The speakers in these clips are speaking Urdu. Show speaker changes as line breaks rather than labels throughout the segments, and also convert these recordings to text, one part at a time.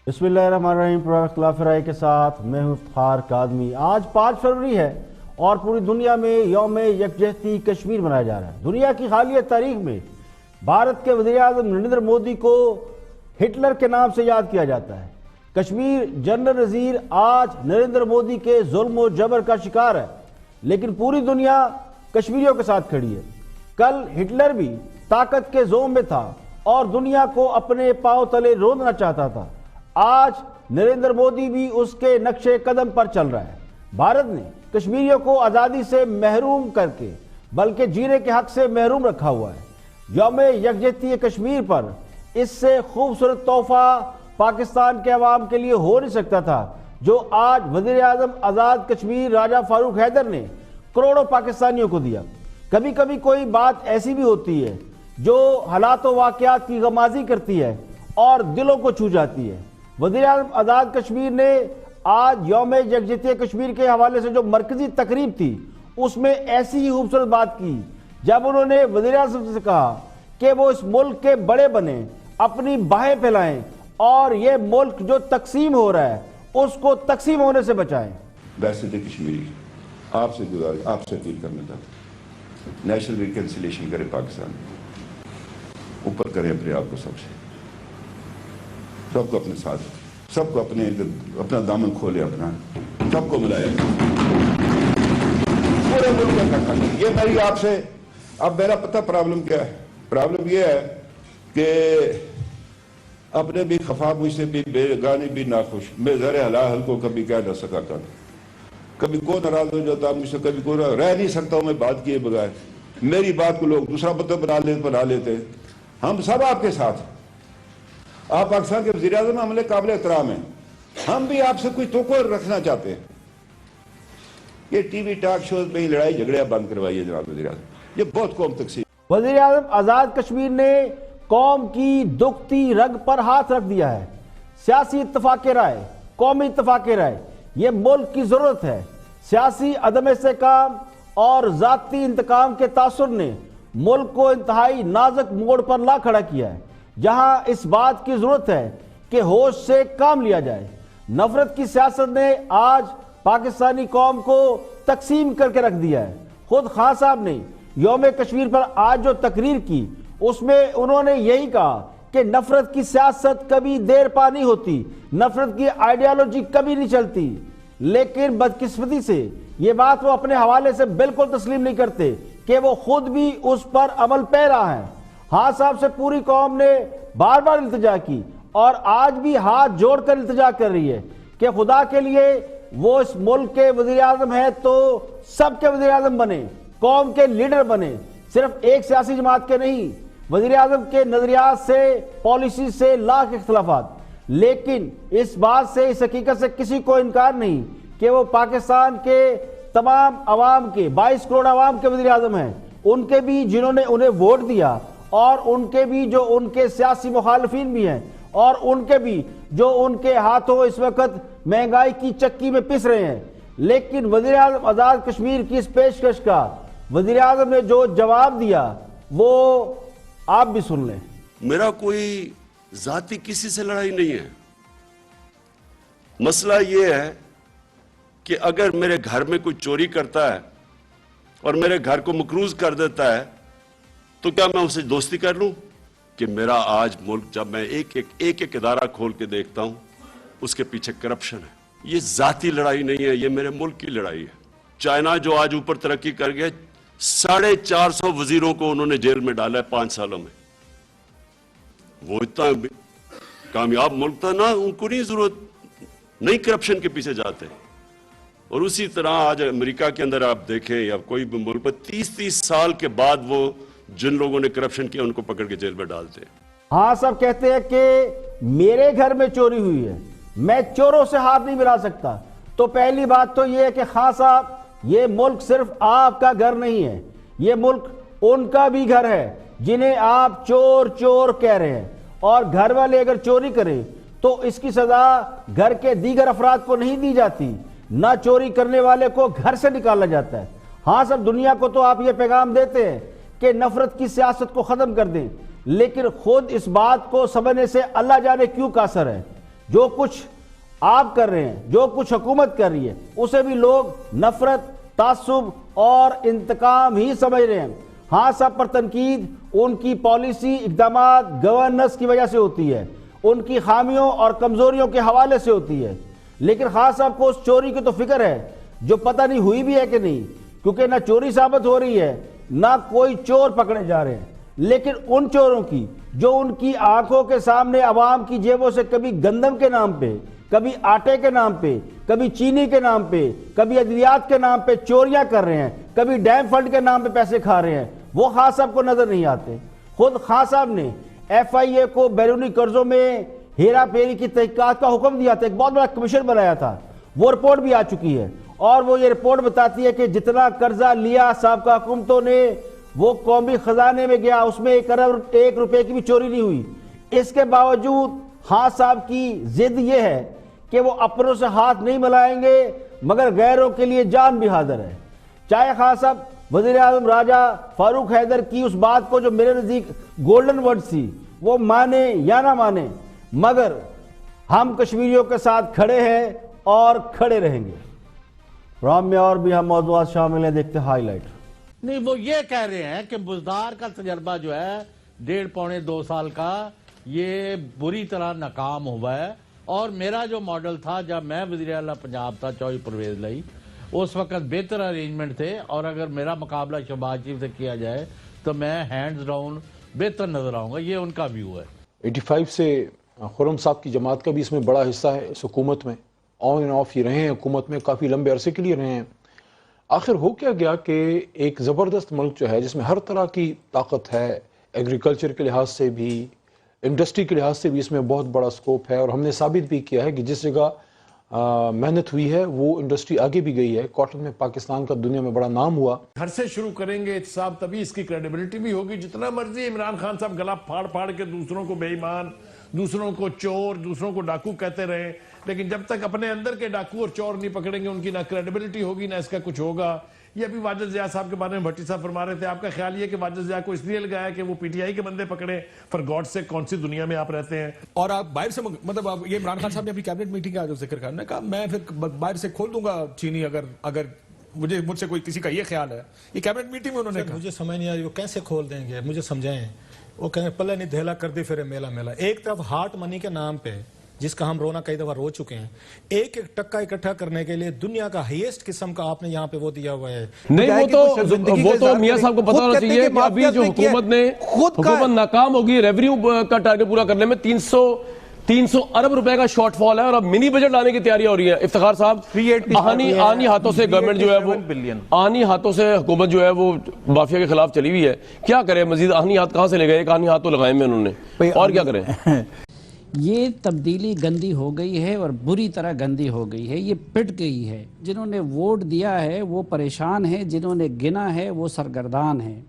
بسم اللہ الرحمن الرحیم۔ پروگرام اختلاف رائے کے ساتھ میں ہوں افتخار کاظمی۔ آج 5 فروری ہے اور پوری دنیا میں یوم یکجہتی کشمیر منایا جا رہا ہے۔ دنیا کی حالیہ تاریخ میں بھارت کے وزیر اعظم نریندر مودی کو ہٹلر کے نام سے یاد کیا جاتا ہے۔ کشمیر جنرل نذیر آج نریندر مودی کے ظلم و جبر کا شکار ہے، لیکن پوری دنیا کشمیریوں کے ساتھ کھڑی ہے۔ کل ہٹلر بھی طاقت کے زوم میں تھا اور دنیا کو اپنے پاؤں تلے روننا چاہتا تھا۔ آج نریندر مودی بھی اس کے نقش قدم پر چل رہا ہے۔ بھارت نے کشمیریوں کو آزادی سے محروم کر کے بلکہ جینے کے حق سے محروم رکھا ہوا ہے۔ یوم یکجہتی کشمیر پر اس سے خوبصورت تحفہ پاکستان کے عوام کے لیے ہو نہیں سکتا تھا جو آج وزیر اعظم آزاد کشمیر راجہ فاروق حیدر نے کروڑوں پاکستانیوں کو دیا۔ کبھی کبھی کوئی بات ایسی بھی ہوتی ہے جو حالات و واقعات کی غمازی کرتی ہے اور دلوں کو چھو جاتی ہے۔ وزیر اعظم آزاد کشمیر نے آج یوم یکجہتی کشمیر کے حوالے سے جو مرکزی تقریب تھی اس میں ایسی ہی خوبصورت بات کی جب انہوں نے وزیر اعظم سے کہا کہ وہ اس ملک کے بڑے بنیں، اپنی باہیں پھیلائیں اور یہ ملک جو تقسیم ہو رہا ہے اس کو تقسیم ہونے سے بچائیں۔
ویسے کشمیری آپ سے گزارش، آپ سے اپیل کرنا چاہتا ہوں، نیشنل ریکنسیلیشن کرے پاکستان، اوپر کرے اپنے آپ کو، سب کو اپنے ساتھ، سب کو اپنا دامن کھولے، اپنا سب کو ملایا پورے ملک کا اکٹھا کرے۔ یہ میری آپ سے، اب میرا پتہ پرابلم کیا ہے؟ پرابلم یہ ہے کہ اپنے بھی خفا، مجھ سے بھی بیگانے بھی ناخوش، میں زر حلال کو کبھی کہہ نہ سکا تھا، کبھی کو ناراض ہو جاتا مجھ سے، کبھی کو رہ نہیں سکتا ہوں میں بات کیے بغیر، میری بات کو لوگ دوسرا مطلب بنا لیتے۔ ہم سب آپ کے ساتھ، آپ پاکستان کے وزیر اعظم ہمارے قابل احترام ہیں، ہم بھی آپ سے کوئی توقع رکھنا چاہتے ہیں۔ یہ ٹی وی ٹاک شوز میں لڑائی جھگڑیاں بند کروائیے جناب وزیر اعظم، یہ بہت قوم تقسیم۔
وزیر اعظم آزاد کشمیر نے قوم کی دکھتی رگ پر ہاتھ رکھ دیا ہے۔ سیاسی اتفاق رائے، قومی اتفاق رائے یہ ملک کی ضرورت ہے۔ سیاسی عدم استحکام اور ذاتی انتقام کے تاثر نے ملک کو انتہائی نازک موڑ پر لا کھڑا کیا ہے، جہاں اس بات کی ضرورت ہے کہ ہوش سے کام لیا جائے۔ نفرت کی سیاست نے آج پاکستانی قوم کو تقسیم کر کے رکھ دیا ہے۔ خود خان صاحب نے یوم کشمیر پر آج جو تقریر کی اس میں انہوں نے یہی کہا کہ نفرت کی سیاست کبھی دیر پا نہیں ہوتی، نفرت کی آئیڈیالوجی کبھی نہیں چلتی، لیکن بدقسمتی سے یہ بات وہ اپنے حوالے سے بالکل تسلیم نہیں کرتے کہ وہ خود بھی اس پر عمل پہ رہا ہے۔ ہاں صاحب سے پوری قوم نے بار بار التجا کی اور آج بھی ہاتھ جوڑ کر التجا کر رہی ہے کہ خدا کے لیے وہ اس ملک کے وزیر اعظم ہے تو سب کے وزیر اعظم بنے، قوم کے لیڈر بنے، صرف ایک سیاسی جماعت کے نہیں۔ وزیر اعظم کے نظریات سے، پالیسی سے لاکھ اختلافات، لیکن اس بات سے، اس حقیقت سے کسی کو انکار نہیں کہ وہ پاکستان کے تمام عوام کے 22 کروڑ عوام کے وزیر اعظم ہیں، ان کے بھی جنہوں نے انہیں ووٹ دیا اور ان کے بھی جو ان کے سیاسی مخالفین بھی ہیں اور ان کے بھی جو ان کے ہاتھوں اس وقت مہنگائی کی چکی میں پس رہے ہیں۔ لیکن وزیر اعظم آزاد کشمیر کی اس پیشکش کا وزیر اعظم نے جو جواب دیا وہ آپ بھی سن لیں۔
میرا کوئی ذاتی کسی سے لڑائی نہیں ہے، مسئلہ یہ ہے کہ اگر میرے گھر میں کوئی چوری کرتا ہے اور میرے گھر کو مقروض کر دیتا ہے تو کیا میں اسے دوستی کر لوں؟ کہ میرا آج ملک جب میں ایک ادارہ کھول کے دیکھتا ہوں اس کے پیچھے کرپشن ہے۔ یہ ذاتی لڑائی نہیں ہے، یہ میرے ملک کی لڑائی ہے۔ چائنا جو آج اوپر ترقی کر گیا، 450 وزیروں کو انہوں نے جیل میں ڈالا ہے 5 سالوں میں۔ وہ اتنا کامیاب ملک تھا نا، ان کو نہیں ضرورت، نہیں کرپشن کے پیچھے جاتے۔ اور اسی طرح آج امریکہ کے اندر آپ دیکھیں یا کوئی بھی ملک پر 30 سال کے بعد وہ جن لوگوں نے کرپشن کیا ان کو پکڑ کے جیل میں ڈالتے ہیں۔
ہاں صاحب کہتے ہیں کہ میرے گھر میں چوری ہوئی ہے، میں چوروں سے ہاتھ نہیں ملا سکتا۔ تو پہلی بات تو یہ ہے کہ خان صاحب یہ ملک صرف آپ کا گھر نہیں ہے، یہ ملک ان کا بھی گھر ہے جنہیں آپ چور چور کہہ رہے ہیں، اور گھر والے اگر چوری کریں تو اس کی سزا گھر کے دیگر افراد کو نہیں دی جاتی، نہ چوری کرنے والے کو گھر سے نکالا جاتا ہے۔ ہاں صاحب دنیا کو تو آپ یہ پیغام دیتے ہیں کہ نفرت کی سیاست کو ختم کر دیں، لیکن خود اس بات کو سمجھنے سے اللہ جانے کیوں قاصر ہے جو کچھ آپ کر رہے ہیں، جو کچھ حکومت کر رہی ہے، اسے بھی لوگ نفرت، تعصب اور انتقام ہی سمجھ رہے ہیں۔ ہاں صاحب پر تنقید ان کی پالیسی، اقدامات، گورننس کی وجہ سے ہوتی ہے، ان کی خامیوں اور کمزوریوں کے حوالے سے ہوتی ہے، لیکن خان صاحب کو اس چوری کی تو فکر ہے جو پتہ نہیں ہوئی بھی ہے کہ نہیں، کیونکہ نہ چوری ثابت ہو رہی ہے نہ کوئی چور پکڑے جا رہے ہیں، لیکن ان چوروں کی جو ان کی آنکھوں کے سامنے عوام کی جیبوں سے کبھی گندم کے نام پہ، کبھی آٹے کے نام پہ، کبھی چینی کے نام پہ، کبھی ادویات کے نام پہ چوریاں کر رہے ہیں، کبھی ڈیم فنڈ کے نام پہ پیسے کھا رہے ہیں، وہ خان صاحب کو نظر نہیں آتے۔ خود خان صاحب نے ایف آئی اے کو بیرونی قرضوں میں ہیرا پھیری کی تحقیقات کا حکم دیا تھا، ایک بہت بڑا کمیشن بنایا تھا، وہ رپورٹ بھی آ چکی ہے، اور وہ یہ رپورٹ بتاتی ہے کہ جتنا قرضہ لیا سابقہ حکومتوں نے وہ قومی خزانے میں گیا، اس میں 1 ارب 1 روپے کی بھی چوری نہیں ہوئی۔ اس کے باوجود خان صاحب کی ضد یہ ہے کہ وہ اپنوں سے ہاتھ نہیں ملائیں گے مگر غیروں کے لیے جان بھی حاضر ہے۔ چاہے خان صاحب وزیر اعظم راجہ فاروق حیدر کی اس بات کو جو میرے نزدیک گولڈن ورڈ تھی وہ مانے یا نہ مانے، مگر ہم کشمیریوں کے ساتھ کھڑے ہیں اور کھڑے رہیں گے۔ پروگرام میں اور بھی ہم موضوعات شامل ہیں، دیکھتے ہیں ہائی لائٹ۔
نہیں، وہ یہ کہہ رہے ہیں کہ بزدار کا تجربہ جو ہے 1.5-2 سال کا یہ بری طرح ناکام ہوا ہے، اور میرا جو ماڈل تھا جب میں وزیر اعلیٰ پنجاب تھا چوہی پرویز لائی، اس وقت بہتر ارینجمنٹ تھے، اور اگر میرا مقابلہ شہباز شریف سے کیا جائے تو میں ہینڈز ڈاؤن بہتر نظر آؤں گا، یہ ان کا ویو ہے۔
85 سے خرم صاحب کی جماعت کا بھی اس میں بڑا حصہ ہے، اس حکومت میں آن اینڈ آف یہ رہے ہیں، حکومت میں کافی لمبے عرصے کے لیے رہے ہیں۔ آخر ہو کیا گیا کہ ایک زبردست ملک جو ہے جس میں ہر طرح کی طاقت ہے، ایگریکلچر کے لحاظ سے بھی، انڈسٹری کے لحاظ سے بھی اس میں بہت بڑا سکوپ ہے، اور ہم نے ثابت بھی کیا ہے کہ جس جگہ محنت ہوئی ہے وہ انڈسٹری آگے بھی گئی ہے۔ کاٹن میں پاکستان کا دنیا میں بڑا نام ہوا۔
گھر سے شروع کریں گے احتساب، تبھی اس کی کریڈیبلٹی بھی ہوگی۔ جتنا مرضی عمران خان صاحب گلا پھاڑ پھاڑ کے دوسروں کو بے ایمان، دوسروں کو چور، دوسروں کو ڈاکو کہتے رہے، لیکن جب تک اپنے اندر کے ڈاکو اور چور نہیں پکڑیں گے ان کی نہ کریڈیبلٹی ہوگی نہ اس کا کچھ ہوگا۔ یہ ابھی واجد ضیاء صاحب کے بارے میں بھٹی صاحب فرما رہے تھے، آپ کا خیال یہ کہ واجد ضیاء کو اس لیے لگایا کہ وہ پی ٹی آئی کے بندے پکڑے؟ فار گاڈ سے کون سی دنیا میں آپ رہتے ہیں؟
اور آپ باہر سے مطلب یہ عمران خان صاحب نے اپنی کیبنٹ میٹنگ کا جو ذکر کرنے کا، میں پھر باہر سے کھول دوں گا چینی اگر مجھ سے کوئی کسی کا یہ خیال ہے۔ یہ کیبنٹ میٹنگ میں انہوں نے کہا،
مجھے سمجھ نہیں آ رہی وہ کیسے کھول دیں گے، مجھے سمجھائیں۔ وہ کہیں پلے نہیں دھیلا کر دی پھر میلا میلا۔ ایک طرف ہارٹ منی کے نام پہ جس کا ہم رونا کئی دفعہ رو چکے ہیں، ایک ایک ٹکا اکٹھا کرنے کے لیے دنیا کا ہائیسٹ قسم کا آپ نے یہاں پہ وہ دیا ہوا ہے۔
نہیں، وہ تو میاں صاحب کو پتا ہونا چاہیے کہ ابھی جو حکومت ناکام ہوگی ریونیو کا ٹارگٹ پورا کرنے میں 300 ارب روپے کا شارٹ فال ہے، اور اب منی بجٹ لانے کی تیاری ہو رہی ہے۔ افتخار صاحب، آنی ہاتھوں سے گورنمنٹ جو ہے وہ آنی ہاتھوں سے حکومت جو ہے وہ مافیا کے خلاف چلی ہوئی ہے، کیا کرے مزید؟ آنی ہاتھ کہاں سے لے گئے؟ ایک آنی ہاتھ تو لگائے میں انہوں نے، اور کیا کریں؟
یہ تبدیلی گندی ہو گئی ہے اور بری طرح گندی ہو گئی ہے، یہ پٹ گئی ہے۔ جنہوں نے ووٹ دیا ہے وہ پریشان ہیں، جنہوں نے گنا ہے وہ سرگردان ہیں،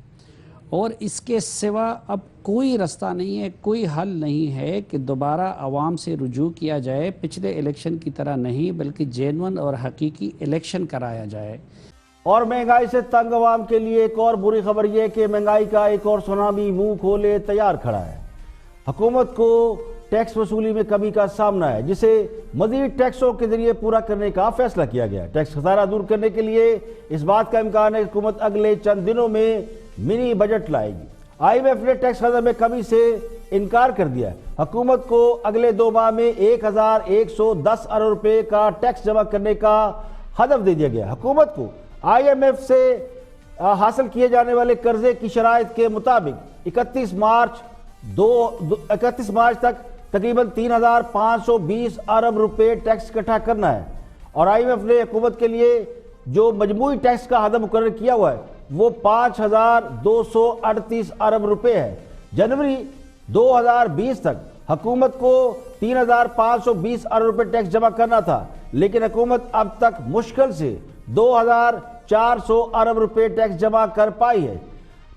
اور اس کے سوا اب کوئی رستہ نہیں ہے، کوئی حل نہیں ہے کہ دوبارہ عوام سے رجوع کیا جائے، پچھلے الیکشن کی طرح نہیں بلکہ جینون اور حقیقی الیکشن کرایا جائے۔
اور مہنگائی سے تنگ عوام کے لیے ایک اور بری خبر یہ کہ مہنگائی کا ایک اور سونامی منہ کھولے تیار کھڑا ہے۔ حکومت کو ٹیکس وصولی میں کمی کا سامنا ہے، جسے مزید ٹیکسوں کے ذریعے پورا کرنے کا فیصلہ کیا گیا ہے۔ ٹیکس خسارہ دور کرنے کے لیے اس بات کا امکان ہے کہ حکومت اگلے چند دنوں میں منی بجٹ لائے گی۔ آئی ایم ایف نے ٹیکس خزانہ میں کمی سے انکار کر دیا ہے۔ حکومت کو اگلے 2 ماہ میں 1110 ارب روپے کا ٹیکس جمع کرنے کا ہدف دے دیا گیا۔ حکومت کو آئی ایم ایف سے حاصل کیے جانے والے قرضے کی شرائط کے مطابق 31 مارچ تک تقریباً 3520 ارب روپے ٹیکس اکٹھا کرنا ہے، اور آئی ایم ایف نے حکومت کے لیے جو مجموعی ٹیکس کا ہدف مقرر کیا ہوا ہے وہ 5238 ارب روپے ہے۔ جنوری 2020 تک حکومت کو 3520 ارب روپے ٹیکس جمع کرنا تھا، لیکن حکومت اب تک مشکل سے 2400 ارب روپے ٹیکس جمع کر پائی ہے۔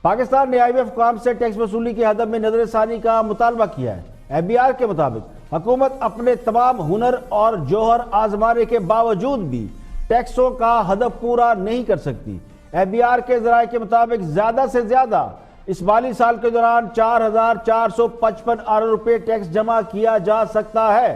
پاکستان نے آئی ایم ایف کام سے ٹیکس وصولی کے ہدف میں نظر ثانی کا مطالبہ کیا ہے۔ ایف بی آر کے مطابق حکومت اپنے تمام ہنر اور جوہر آزمانے کے باوجود بھی ٹیکسوں کا ہدف پورا نہیں کر سکتی۔ ایف بی آر کے ذرائع کے مطابق زیادہ سے زیادہ اس مالی سال کے دوران 4455 ارب روپے ٹیکس جمع کیا جا سکتا ہے،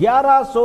1100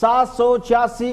786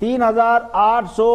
3800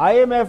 IMF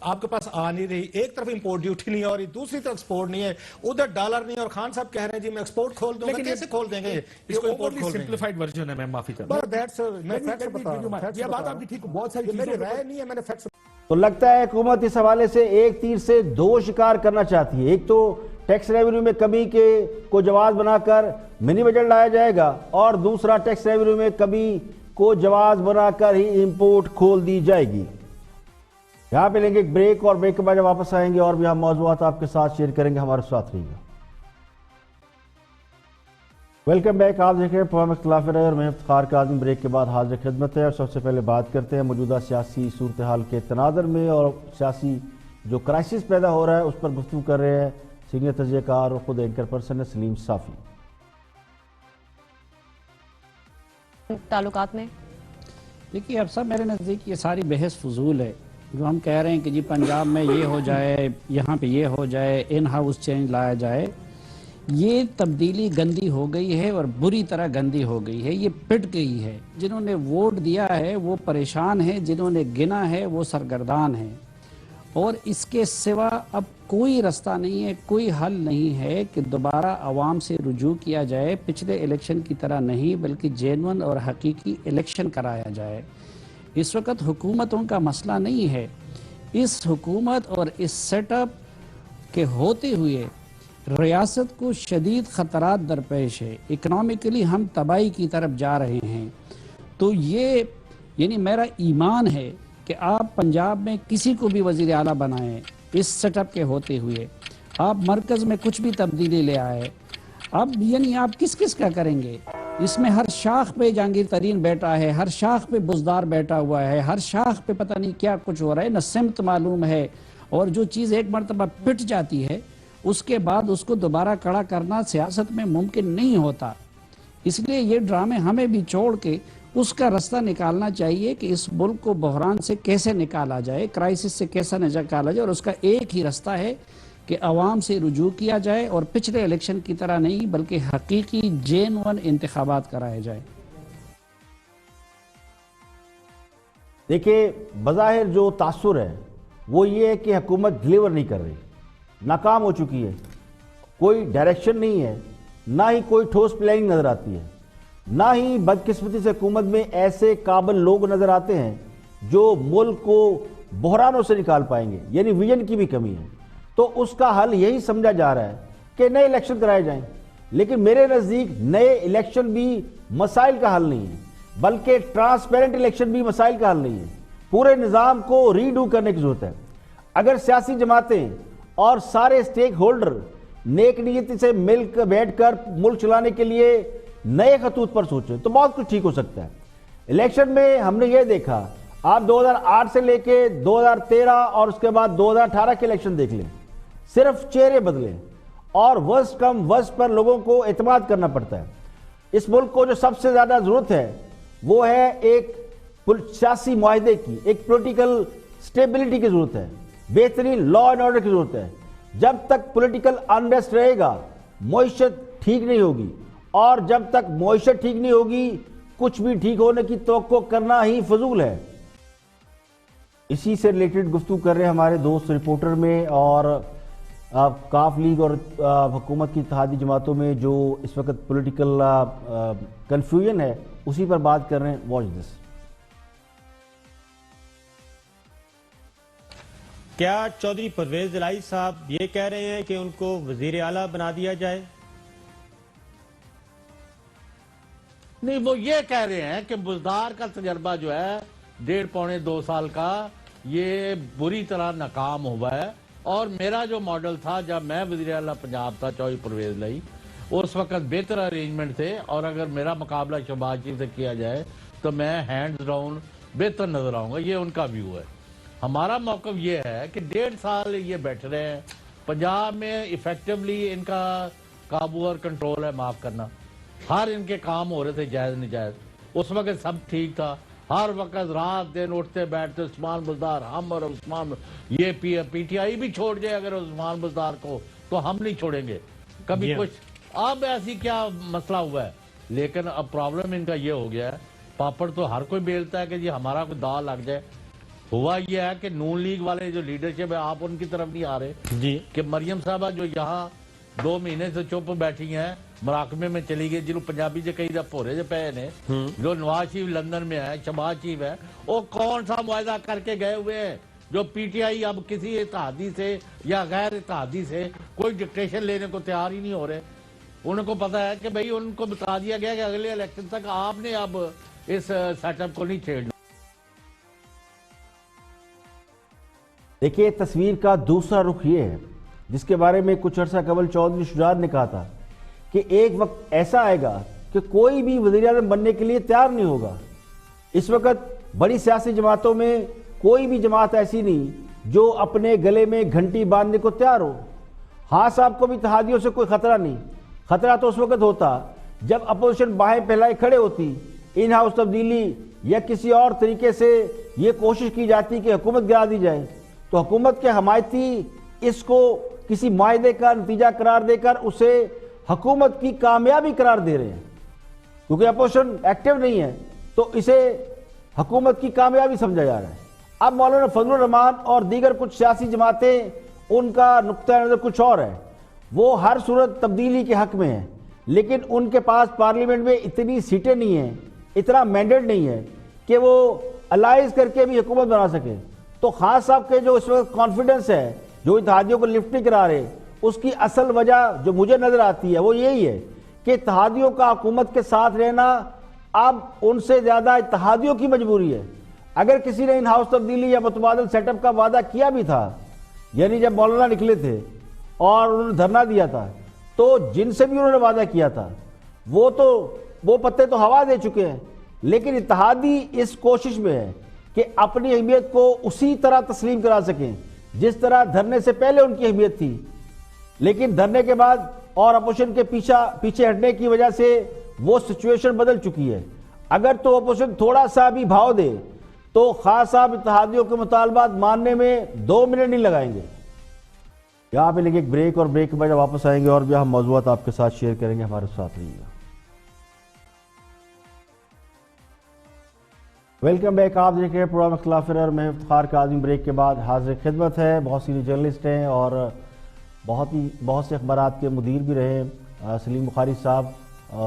آپ کے پاس آ نہیں رہی. ایک طرف امپورٹ ڈیوٹی نہیں ہو رہی, دوسری طرف ایکسپورٹ نہیں ہے, ادھر ڈالر نہیں, اور خان صاحب کہہ رہے ہیں جی میں ایکسپورٹ کھول دوں گا. کیسے کھول دیں گے اس کو؟ امپورٹ کھول دیں گے.
سمپلیفائڈ ورژن ہے. میں معافی چاہتا ہوں.
میں فیکٹس بتا رہا ہوں.
یہ بات آپ کی ٹھیک ہے, بہت ساری
میری رائے نہیں ہے, میں نے فیکٹس.
تو لگتا ہے حکومت اس حوالے سے ایک تیر سے دو شکار کرنا چاہتی ہے. ایک تو ٹیکس ریونیو میں کمی کے کو جواز بنا کر منی بجٹ لایا جائے گا, اور دوسرا ٹیکس ریونیو میں کمی کو جواز بنا کر ہی امپورٹ کھول دی جائے گی. یہاں پہ لیں گے ایک بریک, اور بریک کے بعد جب واپس آئیں گے اور بھی ہم موضوعات آپ کے ساتھ شیئر کریں گے. ہمارے ساتھ رہیے گا. Welcome back. آپ دیکھ رہے ہیں پروگرام اختلاف رائے اور میں افتخار کاظم. بریک کے بعد حاضر خدمت ہے, اور سب سے پہلے بات کرتے ہیں موجودہ سیاسی صورتحال کے تناظر میں اور سیاسی جو کرائسس پیدا ہو رہا ہے اس پر گفتگو کر رہے ہیں سینئر تجزیہ کار اور خود اینکر پرسن سلیم صافی.
تعلقات میں
دیکھیے اب صاحب میرے نزدیک یہ ساری بحث فضول ہے. جو ہم کہہ رہے ہیں کہ جی پنجاب میں یہ ہو جائے, یہاں پہ یہ ہو جائے, ان ہاؤس چینج لایا جائے, یہ تبدیلی گندی ہو گئی ہے اور بری طرح گندی ہو گئی ہے. یہ پٹ گئی ہے. جنہوں نے ووٹ دیا ہے وہ پریشان ہیں, جنہوں نے گنا ہے وہ سرگردان ہیں, اور اس کے سوا اب کوئی رستہ نہیں ہے, کوئی حل نہیں ہے کہ دوبارہ عوام سے رجوع کیا جائے. پچھلے الیکشن کی طرح نہیں بلکہ جینون اور حقیقی الیکشن کرایا جائے. اس وقت حکومتوں کا مسئلہ نہیں ہے. اس حکومت اور اس سیٹ اپ کے ہوتے ہوئے ریاست کو شدید خطرات درپیش ہے. اکنامکلی ہم تباہی کی طرف جا رہے ہیں. تو یہ یعنی میرا ایمان ہے کہ آپ پنجاب میں کسی کو بھی وزیر اعلیٰ بنائیں اس سیٹ اپ کے ہوتے ہوئے, آپ مرکز میں کچھ بھی تبدیلی لے آئے, اب یعنی آپ کس کس کا کریں گے؟ اس میں ہر شاخ پہ جہانگیر ترین بیٹھا ہے, ہر شاخ پہ بزدار بیٹھا ہوا ہے, ہر شاخ پہ پتہ نہیں کیا کچھ ہو رہا ہے, نہ سمت معلوم ہے. اور جو چیز ایک مرتبہ پٹ جاتی ہے اس کے بعد اس کو دوبارہ کڑا کرنا سیاست میں ممکن نہیں ہوتا. اس لیے یہ ڈرامے ہمیں بھی چھوڑ کے اس کا رستہ نکالنا چاہیے کہ اس ملک کو بحران سے کیسے نکالا جائے, کرائسس سے کیسا نکالا جائے, اور اس کا ایک ہی رستہ ہے کہ عوام سے رجوع کیا جائے اور پچھلے الیکشن کی طرح نہیں بلکہ حقیقی جینون انتخابات کرائے جائے.
دیکھیں بظاہر جو تاثر ہے وہ یہ ہے کہ حکومت ڈیلیور نہیں کر رہی, ناکام ہو چکی ہے, کوئی ڈائریکشن نہیں ہے, نہ ہی کوئی ٹھوس پلاننگ نظر آتی ہے, نہ ہی بدقسمتی سے حکومت میں ایسے قابل لوگ نظر آتے ہیں جو ملک کو بحرانوں سے نکال پائیں گے. یعنی ویژن کی بھی کمی ہے. تو اس کا حل یہی سمجھا جا رہا ہے کہ نئے الیکشن کرائے جائیں. لیکن میرے نزدیک نئے الیکشن بھی مسائل کا حل نہیں ہے, بلکہ ٹرانسپیرنٹ الیکشن بھی مسائل کا حل نہیں ہے. پورے نظام کو ریڈو کرنے کی ضرورت ہے. اگر سیاسی جماعتیں اور سارے سٹیک ہولڈر نیک نیتی سے مل کر بیٹھ کر ملک چلانے کے لیے نئے خطوط پر سوچیں تو بہت کچھ ٹھیک ہو سکتا ہے. الیکشن میں ہم نے یہ دیکھا, آپ 2008 سے لے کے 2013 اور اس کے بعد 2018 کے الیکشن دیکھ لیں, صرف چہرے بدلے اور ورسٹ کم ورسٹ پر لوگوں کو اعتماد کرنا پڑتا ہے. اس ملک کو جو سب سے زیادہ ضرورت ہے وہ ہے ایک سیاسی معاہدے کی, ایک پولیٹیکل سٹیبلٹی کی ضرورت ہے, بہترین لا اینڈ آرڈر کی ضرورت ہے. جب تک پولیٹیکل انریسٹ رہے گا معیشت ٹھیک نہیں ہوگی, اور جب تک معیشت ٹھیک نہیں ہوگی کچھ بھی ٹھیک ہونے کی توقع کرنا ہی فضول ہے. اسی سے ریلیٹڈ گفتگو کر رہے ہیں ہمارے دوست رپورٹر میں, اور کاف لیگ اور حکومت کی اتحادی جماعتوں میں جو اس وقت پولیٹیکل کنفیوژن ہے اسی پر بات کر رہے ہیں. Watch this.
کیا چودھری پرویز الہی صاحب یہ کہہ رہے ہیں کہ ان کو وزیر اعلیٰ بنا دیا جائے؟
نہیں, وہ یہ کہہ رہے ہیں کہ بزدار کا تجربہ جو ہے 1.5-2 سال کا یہ بری طرح ناکام ہوا ہے, اور میرا جو ماڈل تھا جب میں وزیر اعلیٰ پنجاب تھا چودھری پرویز الہی, اس وقت بہتر ارینجمنٹ تھے, اور اگر میرا مقابلہ شہباز شریف سے کیا جائے تو میں ہینڈز ڈاؤن بہتر نظر آؤں گا. یہ ان کا ویو ہے. ہمارا موقف یہ ہے کہ 1.5 سال یہ بیٹھ رہے ہیں پنجاب میں, ایفیکٹولی ان کا قابو اور کنٹرول ہے, معاف کرنا, ہر ان کے کام ہو رہے تھے جائز نجائز. اس وقت سب ٹھیک تھا, ہر وقت رات دن اٹھتے بیٹھتے عثمان بزدار, ہم اور عثمان, یہ پی ٹی آئی بھی چھوڑ جائے اگر عثمان بزدار کو تو ہم نہیں چھوڑیں گے کبھی کچھ. اب ایسی کیا مسئلہ ہوا ہے, لیکن اب پرابلم ان کا یہ ہو گیا ہے, پاپڑ تو ہر کوئی بیلتا ہے کہ جی ہمارا کوئی دال لگ جائے, ہوا یہ ہے کہ نون لیگ والے جو لیڈرشپ ہے آپ ان کی طرف نہیں آ رہے
جی
کہ مریم صاحبہ جو یہاں 2 مہینے سے چپ بیٹھی ہیں مراقبے میں چلی گئی جنہوں پنجابی سے کئی دفعہ پورے سے پے نے جو نواز شریف لندن میں ہے شہباز شریف ہے وہ کون سا معاہدہ کر کے گئے ہوئے ہیں جو پی ٹی آئی اب کسی اتحادی سے یا غیر اتحادی سے کوئی ڈکٹیشن لینے کو تیار ہی نہیں ہو رہے ان کو پتا ہے کہ بھئی ان کو بتا دیا گیا کہ اگلے الیکشن تک آپ نے اب اس سیٹ اپ کو نہیں چھیڑنا.
دیکھیے تصویر کا دوسرا رخ یہ ہے جس کے بارے میں کچھ عرصہ قبل چودھری شجاعت نے کہا تھا کہ ایک وقت ایسا آئے گا کہ کوئی بھی وزیر اعظم بننے کے لیے تیار نہیں ہوگا. اس وقت بڑی سیاسی جماعتوں میں کوئی بھی جماعت ایسی نہیں جو اپنے گلے میں گھنٹی باندھنے کو تیار ہو. ہاں صاحب کو بھی اتحادیوں سے کوئی خطرہ نہیں. خطرہ تو اس وقت ہوتا جب اپوزیشن باہیں پھیلائے کھڑے ہوتی, ان ہاؤس تبدیلی یا کسی اور طریقے سے یہ کوشش کی جاتی کہ حکومت گرا دی جائے, تو حکومت کے حمایتی اس کو کسی معاہدے کا نتیجہ قرار دے کر اسے حکومت کی کامیابی قرار دے رہے ہیں. کیونکہ اپوزیشن ایکٹیو نہیں ہے تو اسے حکومت کی کامیابی سمجھا جا رہا ہے. اب مولانا فضل الرحمان اور دیگر کچھ سیاسی جماعتیں ان کا نقطہ نظر کچھ اور ہے. وہ ہر صورت تبدیلی کے حق میں ہیں, لیکن ان کے پاس پارلیمنٹ میں اتنی سیٹیں نہیں ہیں, اتنا مینڈیٹ نہیں ہے کہ وہ الائز کر کے بھی حکومت بنا سکے. تو خان صاحب کے جو اس وقت کانفیڈنس ہے, جو اتحادیوں کو لفٹ نہیں کرا رہے, اس کی اصل وجہ جو مجھے نظر آتی ہے وہ یہی ہے کہ اتحادیوں کا حکومت کے ساتھ رہنا اب ان سے زیادہ اتحادیوں کی مجبوری ہے. اگر کسی نے ان ہاؤس تبدیلی یا متبادل سیٹ اپ کا وعدہ کیا بھی تھا, یعنی جب مولانا نکلے تھے اور انہوں نے دھرنا دیا تھا, تو جن سے بھی انہوں نے وعدہ کیا تھا وہ پتے تو ہوا دے چکے ہیں. لیکن اتحادی اس کوشش میں ہے کہ اپنی اہمیت کو اسی طرح تسلیم کرا سکیں جس طرح دھرنے سے پہلے ان کی اہمیت تھی. لیکن دھرنے کے بعد اور اپوزیشن کے پیچھے ہٹنے کی وجہ سے وہ سچویشن بدل چکی ہے. اگر تو اپوزیشن تھوڑا سا بھی بھاؤ دے تو خاص صاحب اتحادیوں کے مطالبات ماننے میں 2 منٹ نہیں لگائیں گے. یہاں پہ لگے ایک بریک, اور بریک کے بعد واپس آئیں گے اور بھی ہم موضوعات آپ کے ساتھ شیئر کریں گے. ہمارے ساتھ رہیے گا. Welcome back. آپ دیکھ رہے ہیں پروگرام اختلاف رائے, میں افتخار کاظمی. بریک کے بعد حاضر خدمت ہے. بہت سی جرنلسٹ ہیں اور بہت سے اخبارات کے مدیر بھی رہے. سلیم بخاری صاحب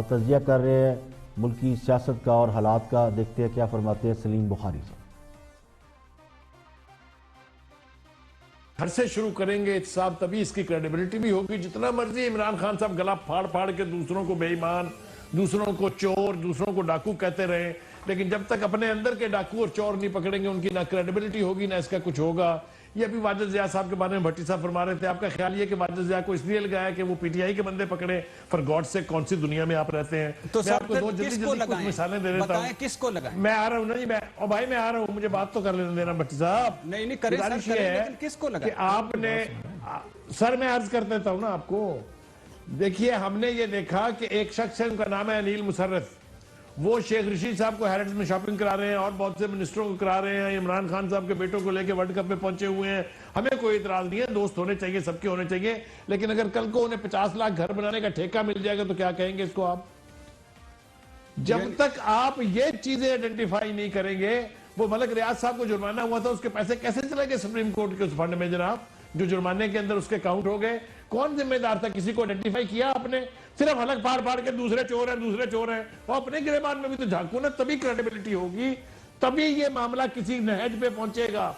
تجزیہ کر رہے ہیں ملکی سیاست کا اور حالات کا. دیکھتے ہیں کیا فرماتے ہیں سلیم بخاری صاحب.
گھر سے شروع کریں گے احتساب, تبھی اس کی کریڈیبلٹی بھی ہوگی. جتنا مرضی عمران خان صاحب گلا پھاڑ کے دوسروں کو بے ایمان, دوسروں کو چور, دوسروں کو ڈاکو کہتے رہے, لیکن جب تک اپنے اندر کے ڈاکو اور چور نہیں پکڑیں گے ان کی نہ کریڈیبلٹی ہوگی نہ اس کا کچھ ہوگا. یہ ابھی واجد ضیاء صاحب کے بارے میں بھٹی صاحب فرما رہے تھے. آپ کا خیال یہ کہ واجد ضیاء کو اس لیے لگایا کہ وہ پی ٹی آئی کے بندے پکڑے؟ فار گاڈ سے کون سی دنیا میں آپ رہتے ہیں؟ میں آپ کو دو جلدی کچھ مثالیں دے دیتا ہوں.
کس کو لگائیں؟
میں آ رہا ہوں نا جی, میں آ رہا ہوں, مجھے بات تو کر لینے دینا بھٹی صاحب.
نہیں کریں لیکن کس کو لگائیں؟
کہ آپ نے سر میں عرض کر دیتا ہوں نا آپ کو. دیکھیے ہم نے یہ دیکھا کہ ایک شخص ہے, ان کا نام ہے انیل مسرت, وہ شیخ رشید صاحب کو ہیرٹس میں شاپنگ کرا رہے ہیں اور بہت سے منسٹروں کو کرا رہے ہیں. عمران خان صاحب کے بیٹوں کو لے کے ورلڈ کپ میں پہنچے ہوئے ہیں. ہمیں کوئی اعتراض نہیں ہے, دوست ہونے چاہیے, سب کے ہونے چاہیے. لیکن اگر کل کو انہیں 50 لاکھ گھر بنانے کا ٹھیکہ مل جائے گا تو کیا کہیں گے اس کو آپ؟ جب تک آپ یہ چیزیں آئیڈینٹیفائی نہیں کریں گے. وہ ملک ریاض صاحب کو جرمانہ ہوا تھا, اس کے پیسے کیسے چلے گئے سپریم کورٹ کے اس فنڈ میں جناب, جو جرمانے کے اندر اس کے کاؤنٹ ہو گئے؟ کون ذمہ دار تھا؟ کسی کو آئیڈینٹیفائی کیا آپ نے؟ صرف حلق پھاڑ کے دوسرے چور ہیں, اور اپنے گریبان میں بھی تو جھانکو نا, تبھی کریڈیبلٹی ہوگی, تبھی یہ معاملہ کسی نہج پہ پہنچے گا.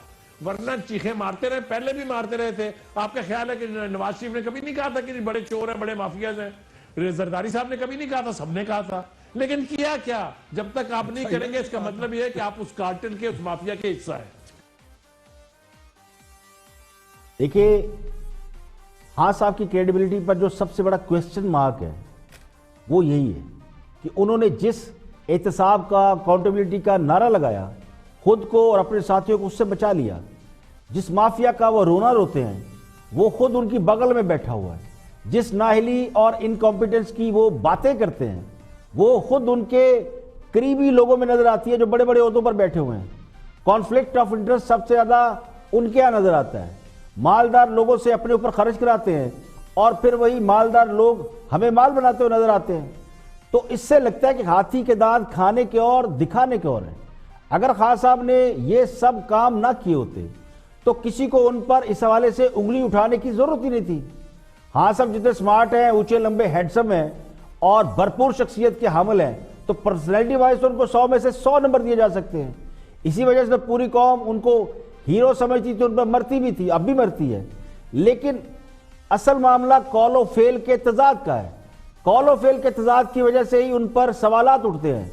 ورنہ چیخیں مارتے رہے, پہلے بھی مارتے رہے تھے. آپ کا خیال ہے کہ نواز شریف نے کبھی نہیں کہا تھا کہ بڑے چور ہیں, بڑے مافیاز ہیں؟ زرداری صاحب نے کبھی نہیں کہا تھا, سب نے کہا تھا. لیکن کیا جب تک آپ نہیں کریں گے اس کا مطلب یہ ہے کہ آپ اس کارٹل کے, اس مافیا کے حصہ ہیں.
دیکھیے ہاں صاحب کی کریڈیبلٹی پر جو سب سے بڑا کوسچن مارک ہے وہ یہی ہے کہ انہوں نے جس احتساب کا, اکاؤنٹیبلٹی کا نعرہ لگایا, خود کو اور اپنے ساتھیوں کو اس سے بچا لیا. جس مافیا کا وہ رونا روتے ہیں وہ خود ان کی بغل میں بیٹھا ہوا ہے. جس نااہلی اور انکمپیٹنس کی وہ باتیں کرتے ہیں وہ خود ان کے قریبی لوگوں میں نظر آتی ہے جو بڑے بڑے عہدوں پر بیٹھے ہوئے ہیں. کانفلکٹ آف انٹرسٹ سب سے زیادہ ان کے یہاں نظر آتا ہے. مالدار لوگوں سے اپنے اوپر خرچ کراتے ہیں اور پھر وہی مالدار لوگ ہمیں مال بناتے ہوئے نظر آتے ہیں. تو اس سے لگتا ہے کہ ہاتھی کے دانت کھانے کے اور دکھانے کے اور ہیں. اگر خان صاحب نے یہ سب کام نہ کیے ہوتے تو کسی کو ان پر اس حوالے سے انگلی اٹھانے کی ضرورت ہی نہیں تھی. خان صاحب جتنے سمارٹ ہیں, اونچے لمبے ہینڈسم ہیں اور بھرپور شخصیت کے حامل ہیں, تو پرسنالٹی وائز تو ان کو 100 میں سے 100 نمبر دیے جا سکتے ہیں. اسی وجہ سے پوری قوم ان کو ہیرو سمجھتی تھی, ان پر مرتی بھی تھی, اب بھی مرتی ہے. لیکن اصل معاملہ کال و فیل کے تضاد کا ہے. کال و فیل کے تضاد کی وجہ سے ہی ان پر سوالات اٹھتے ہیں.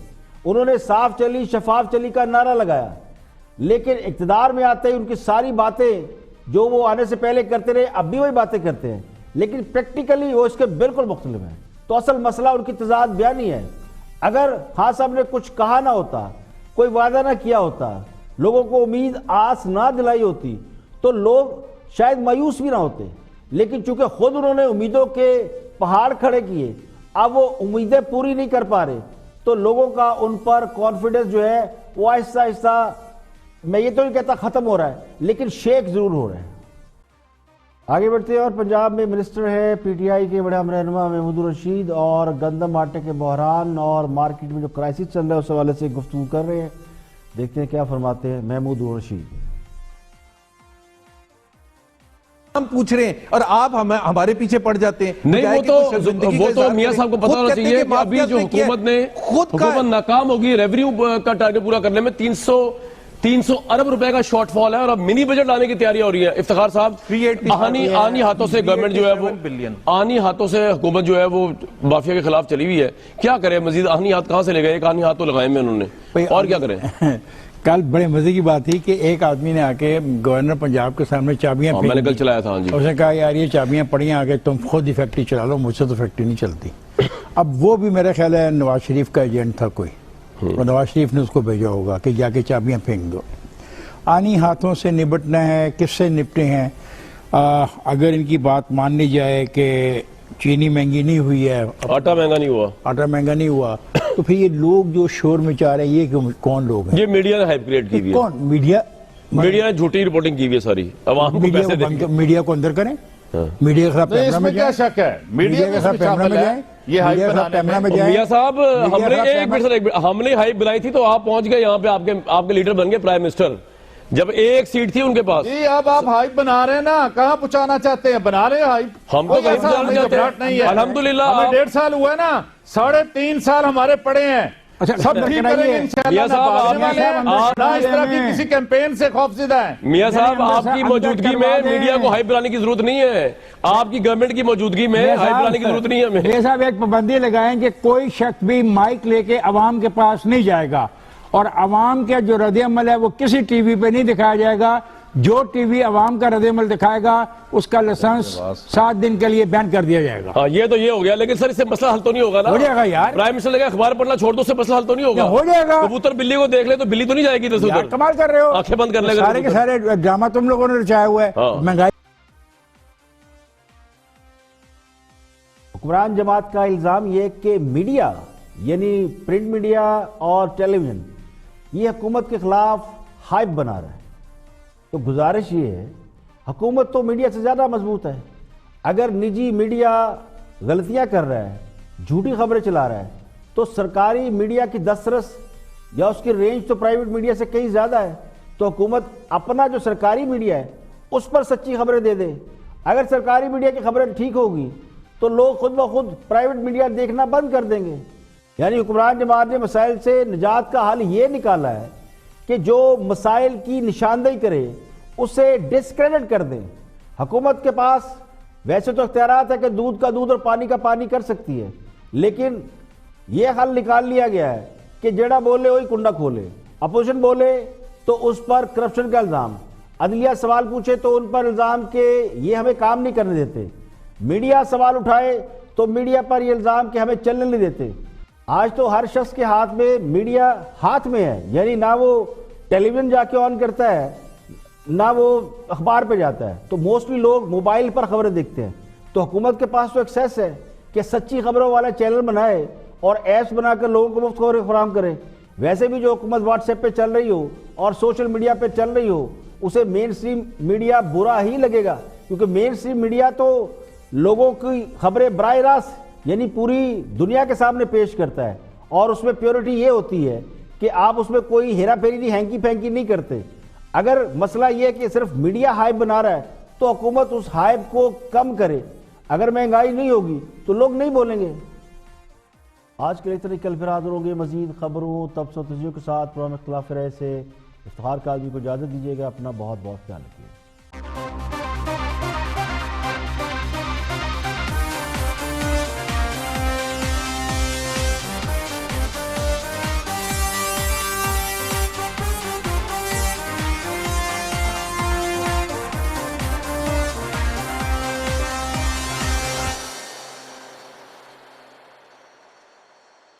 انہوں نے صاف چلی شفاف چلی کا نعرہ لگایا, لیکن اقتدار میں آتے ہی ان کی ساری باتیں جو وہ آنے سے پہلے کرتے رہے اب بھی وہی باتیں کرتے ہیں, لیکن پریکٹیکلی وہ اس کے بالکل مختلف ہیں. تو اصل مسئلہ ان کی تضاد بیانی ہے. اگر خان صاحب نے کچھ کہا نہ ہوتا, کوئی وعدہ نہ کیا ہوتا, لوگوں کو امید آس نہ دلائی ہوتی, تو لوگ شاید مایوس بھی نہ ہوتے. لیکن چونکہ خود انہوں نے امیدوں کے پہاڑ کھڑے کیے, اب وہ امیدیں پوری نہیں کر پا رہے, تو لوگوں کا ان پر کانفیڈنس جو ہے وہ آہستہ آہستہ, میں یہ تو نہیں کہتا ختم ہو رہا ہے, لیکن شیک ضرور ہو رہا ہے. آگے بڑھتے ہیں اور پنجاب میں منسٹر ہے پی ٹی آئی کے بڑے ہم رہنما محمود الرشید, اور گندم آٹے کے بحران اور مارکیٹ میں جو کرائسس چل رہا ہے اس حوالے سے گفتگو کر رہے ہیں. دیکھتے ہیں کیا فرماتے ہیں محمود الرشید.
ہم پوچھ رہے ہیں اور آپ ہمارے پیچھے پڑ جاتے ہیں.
نہیں, وہ تو میاں صاحب کو پتا ہونا چاہیے کہ ابھی جو حکومت ناکام ہوگی ریونیو کا ٹارگٹ پورا کرنے میں 300 ارب روپے کا شارٹ فال ہے, اور اب منی بجٹ لانے کی تیاری ہو رہی ہے. افتخار صاحب, آنی ہاتھوں سے گورنمنٹ جو ہے وہ آنی ہاتھوں سے حکومت جو ہے وہ مافیا کے خلاف چلی ہوئی ہے. کیا کرے مزید, آنی ہاتھ کہاں سے لے گئے؟ ایک آنی ہاتھ تو لگائے میں انہوں نے, اور کیا کریں.
کل بڑے مزے کی بات تھی کہ ایک آدمی نے آ کے گورنر پنجاب کے سامنے چابیاں
میں نے کل چلایا تھا.
اس نے کہا یار یہ چابیاں پڑی آ کے تم خود ہی فیکٹری چلا لو, مجھ سے تو فیکٹری نہیں چلتی. اب وہ بھی میرا خیال ہے نواز شریف کا ایجنٹ تھا کوئی, اور نواز شریف نے اس کو بھیجا ہوگا کہ جا کے چابیاں پھینک دو. آنی ہاتھوں سے نبٹنا ہے, کس سے نپٹے ہیں؟ اگر ان کی بات ماننی جائے کہ چینی مہنگی نہیں ہوئی ہے,
آٹا مہنگا نہیں ہوا,
تو پھر یہ لوگ جو شور مچا رہے ہیں یہ کون لوگ ہیں؟
یہ میڈیا نے ہائپ کریٹ کی ہوئی ہے.
کون میڈیا
نے جھوٹی رپورٹنگ کی ہوئی ہے ساری. عوام کو پیسے دیں گے,
میڈیا کو اندر کریں, میڈیا کے خلاف کیمرہ میں جائیں.
کیا شک ہے, میڈیا کے خلاف کیمرہ میں جائیں, یہ ہائپ
کیمرہ میں جائیں.
میاں صاحب, ہم نے ہائپ بنائی تھی تو آپ پہنچ گئے یہاں پہ, آپ کے لیڈر بن گئے پرائم منسٹر, جب ایک سیٹ تھی ان کے پاس.
جی اب آپ ہائپ بنا رہے ہیں نا, کہاں پہنچانا چاہتے ہیں؟ بنا رہے ہیں ہائپ.
ہم تو کہیں پہنچانا چاہتے ہیں الحمدللہ.
ہمیں 1.5 سال ہوا ہے نا, 3.5 سال ہمارے پڑے ہیں. سب ٹھیک کریں گے انشاءاللہ. اس طرح کی کسی کیمپین سے خوفزدہ ہیں.
میاں صاحب, آپ کی موجودگی میں میڈیا کو ہائپ بنانے کی ضرورت نہیں ہے. آپ کی گورنمنٹ کی موجودگی میں ہائپ بنانے کی ضرورت نہیں ہے ہمیں.
میاں صاحب ایک پابندی لگائیں کہ کوئی شخص بھی مائک لے کے عوام کے پاس نہیں جائے گا, اور عوام کا جو رد عمل ہے وہ کسی ٹی وی پہ نہیں دکھایا جائے گا. جو ٹی وی عوام کا رد عمل دکھائے گا اس کا لائسنس 7 دن کے لیے بین کر دیا جائے گا.
یہ تو یہ ہو گیا, لیکن سر اس سے مسئلہ حل تو نہیں ہوگا نا.
ہو جائے گا یار,
پرائم منسٹر لگا اخبار پڑھنا چھوڑ دو, اس سے مسئلہ حل تو نہیں ہوگا.
ہو جائے گا.
کبوتر بلی کو دیکھ لے تو بلی تو نہیں جائے گی ادھر سے ادھر.
کمال کر رہے ہو,
آنکھیں بند کر لے گا.
سارے کے سارے ڈرامہ تم لوگوں نے رچایا ہوا ہے. مہنگائی.
حکمران جماعت کا الزام یہ کہ میڈیا یعنی پرنٹ میڈیا اور ٹیلی ویژن یہ حکومت کے خلاف ہائپ بنا رہا ہے. تو گزارش یہ ہے, حکومت تو میڈیا سے زیادہ مضبوط ہے. اگر نجی میڈیا غلطیاں کر رہا ہے, جھوٹی خبریں چلا رہا ہے, تو سرکاری میڈیا کی دسترس یا اس کی رینج تو پرائیویٹ میڈیا سے کہیں زیادہ ہے. تو حکومت اپنا جو سرکاری میڈیا ہے اس پر سچی خبریں دے دے. اگر سرکاری میڈیا کی خبریں ٹھیک ہوگی تو لوگ خود بخود پرائیویٹ میڈیا دیکھنا بند کر دیں گے. یعنی حکمران جماعت نے مسائل سے نجات کا حل یہ نکالا ہے کہ جو مسائل کی نشاندہی کرے اسے ڈسکریڈٹ کر دیں. حکومت کے پاس ویسے تو اختیارات ہے کہ دودھ کا دودھ اور پانی کا پانی کر سکتی ہے, لیکن یہ حل نکال لیا گیا ہے کہ جڑا بولے وہی کنڈا کھولے. اپوزیشن بولے تو اس پر کرپشن کا الزام, عدلیہ سوال پوچھے تو ان پر الزام کہ یہ ہمیں کام نہیں کرنے دیتے, میڈیا سوال اٹھائے تو میڈیا پر یہ الزام کہ ہمیں چلنے نہیں دیتے. آج تو ہر شخص کے ہاتھ میں میڈیا ہاتھ میں ہے, یعنی نہ وہ ٹیلی ویژن جا کے آن کرتا ہے نہ وہ اخبار پہ جاتا ہے, تو موسٹلی لوگ موبائل پر خبریں دیکھتے ہیں. تو حکومت کے پاس تو ایکسیس ہے کہ سچی خبروں والا چینل بنائے اور ایپس بنا کر لوگوں کو مفت خبریں فراہم کرے. ویسے بھی جو حکومت واٹس ایپ پہ چل رہی ہو اور سوشل میڈیا پہ چل رہی ہو اسے مین سٹریم میڈیا برا ہی لگے گا, کیونکہ مین سٹریم میڈیا تو لوگوں کی خبریں براہ راست یعنی پوری دنیا کے سامنے پیش کرتا ہے, اور اس میں پیورٹی یہ ہوتی ہے کہ آپ اس میں کوئی ہیرا پھیری نہیں، ہینکی پھینکی نہیں کرتے. اگر مسئلہ یہ ہے کہ صرف میڈیا ہائپ بنا رہا ہے تو حکومت اس ہائپ کو کم کرے. اگر مہنگائی نہیں ہوگی تو لوگ نہیں بولیں گے. آج کے لیے اتنے، کل پھر حاضر ہوں گے مزید خبروں تبصروں تجزیوں کے ساتھ. پروگرام اختلاف رائے سے افتخار کاظمی کو اجازت دیجیے گا. اپنا بہت بہت خیال رکھیں.